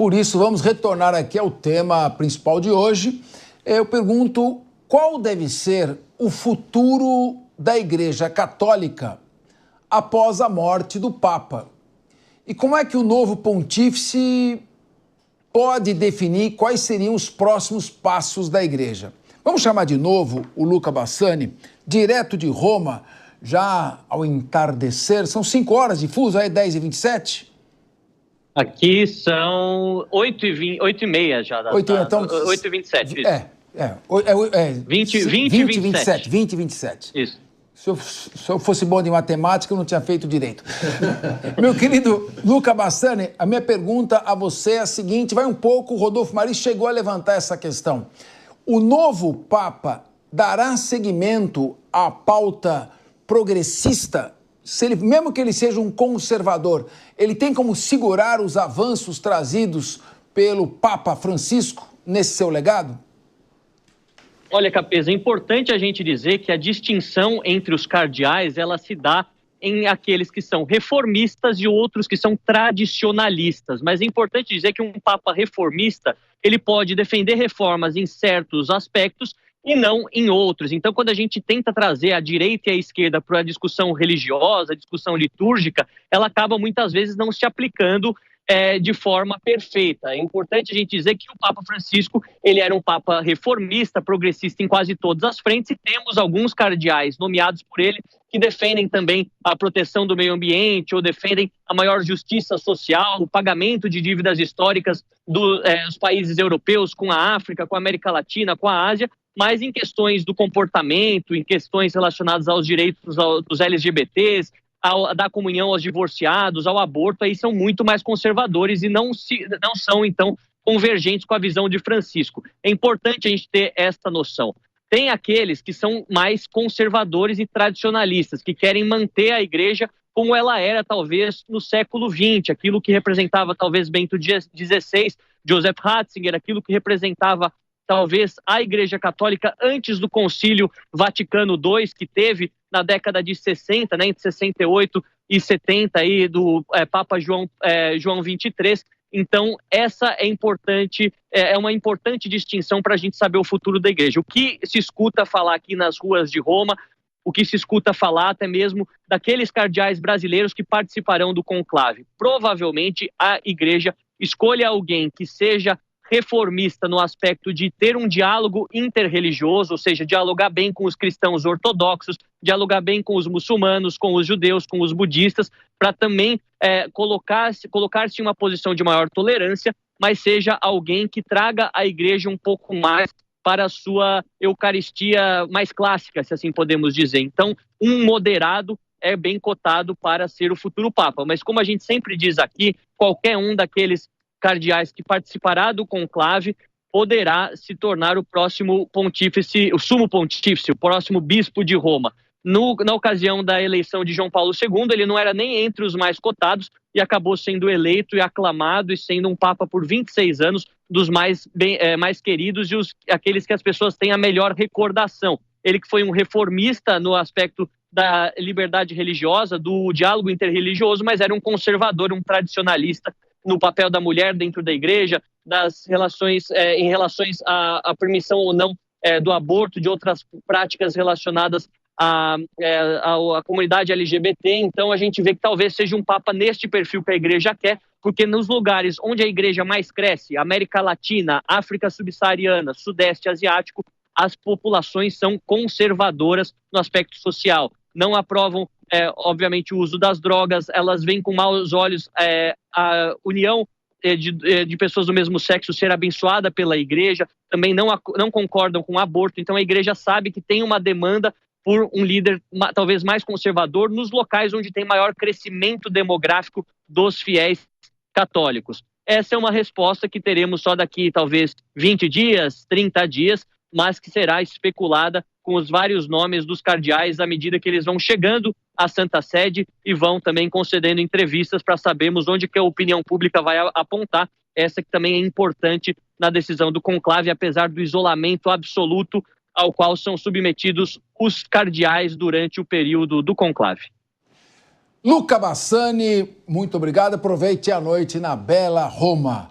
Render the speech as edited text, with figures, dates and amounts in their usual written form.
Por isso, vamos retornar aqui ao tema principal de hoje. Eu pergunto qual deve ser o futuro da Igreja Católica após a morte do Papa? E como é que o novo pontífice pode definir quais seriam os próximos passos da Igreja? Vamos chamar de novo o Luca Bassani, direto de Roma, já ao entardecer. São 5 horas de fuso, aí 10h27? Aqui são 8h30 já. 8h27. Isso. 20h27. Isso. Se eu fosse bom de matemática, eu não tinha feito direito. Meu querido Luca Bassani, a minha pergunta a você é a seguinte, vai um pouco, o Rodolfo Maris chegou a levantar essa questão. O novo Papa dará seguimento à pauta progressista? Se ele, mesmo que ele seja um conservador, ele tem como segurar os avanços trazidos pelo Papa Francisco nesse seu legado? Olha, Capeza, é importante a gente dizer que a distinção entre os cardeais, ela se dá em aqueles que são reformistas e outros que são tradicionalistas. Mas é importante dizer que um Papa reformista, ele pode defender reformas em certos aspectos e não em outros. Então, quando a gente tenta trazer a direita e a esquerda para a discussão religiosa, a discussão litúrgica, ela acaba muitas vezes não se aplicando de forma perfeita. É importante a gente dizer que o Papa Francisco, ele era um Papa reformista, progressista em quase todas as frentes, e temos alguns cardeais nomeados por ele que defendem também a proteção do meio ambiente ou defendem a maior justiça social, o pagamento de dívidas históricas dos países europeus com a África, com a América Latina, com a Ásia, mas em questões do comportamento, em questões relacionadas aos direitos dos LGBTs, da comunhão aos divorciados, ao aborto, aí são muito mais conservadores e não são, então, convergentes com a visão de Francisco. É importante a gente ter esta noção. Tem aqueles que são mais conservadores e tradicionalistas, que querem manter a igreja como ela era, talvez, no século XX, aquilo que representava, talvez, Bento XVI, Joseph Ratzinger, aquilo que representava, talvez, a Igreja Católica antes do Concílio Vaticano II, que teve na década de 60, né, entre 68 e 70, aí, do Papa João XXIII. Então, essa é uma importante distinção para a gente saber o futuro da igreja. O que se escuta falar aqui nas ruas de Roma, o que se escuta falar até mesmo daqueles cardeais brasileiros que participarão do conclave. Provavelmente a igreja escolha alguém que seja reformista no aspecto de ter um diálogo interreligioso, ou seja, dialogar bem com os cristãos ortodoxos, dialogar bem com os muçulmanos, com os judeus, com os budistas, para também colocar-se em uma posição de maior tolerância, mas seja alguém que traga a igreja um pouco mais para a sua eucaristia mais clássica, se assim podemos dizer. Então, um moderado é bem cotado para ser o futuro Papa. Mas como a gente sempre diz aqui, qualquer um daqueles cardeais que participará do conclave poderá se tornar o próximo pontífice, o sumo pontífice, o próximo bispo de Roma. Na ocasião da eleição de João Paulo II, ele não era nem entre os mais cotados e acabou sendo eleito e aclamado e sendo um papa por 26 anos, dos mais queridos e aqueles que as pessoas têm a melhor recordação. Ele que foi um reformista no aspecto da liberdade religiosa, do diálogo interreligioso, mas era um conservador, um tradicionalista no papel da mulher dentro da igreja, das relações, em relações à permissão ou não do aborto, de outras práticas relacionadas à comunidade LGBT. Então a gente vê que talvez seja um Papa neste perfil que a igreja quer, porque nos lugares onde a igreja mais cresce, América Latina, África Subsaariana, Sudeste Asiático, as populações são conservadoras no aspecto social, não aprovam obviamente o uso das drogas, elas veem com maus olhos a união de pessoas do mesmo sexo ser abençoada pela igreja, também não concordam com o aborto. Então a igreja sabe que tem uma demanda por um líder talvez mais conservador nos locais onde tem maior crescimento demográfico dos fiéis católicos. Essa é uma resposta que teremos só daqui talvez 20 dias, 30 dias, mas que será especulada com os vários nomes dos cardeais à medida que eles vão chegando à Santa Sede e vão também concedendo entrevistas para sabermos onde que a opinião pública vai apontar. Essa que também é importante na decisão do conclave, apesar do isolamento absoluto ao qual são submetidos os cardeais durante o período do conclave. Luca Bassani, muito obrigado. Aproveite a noite na bela Roma.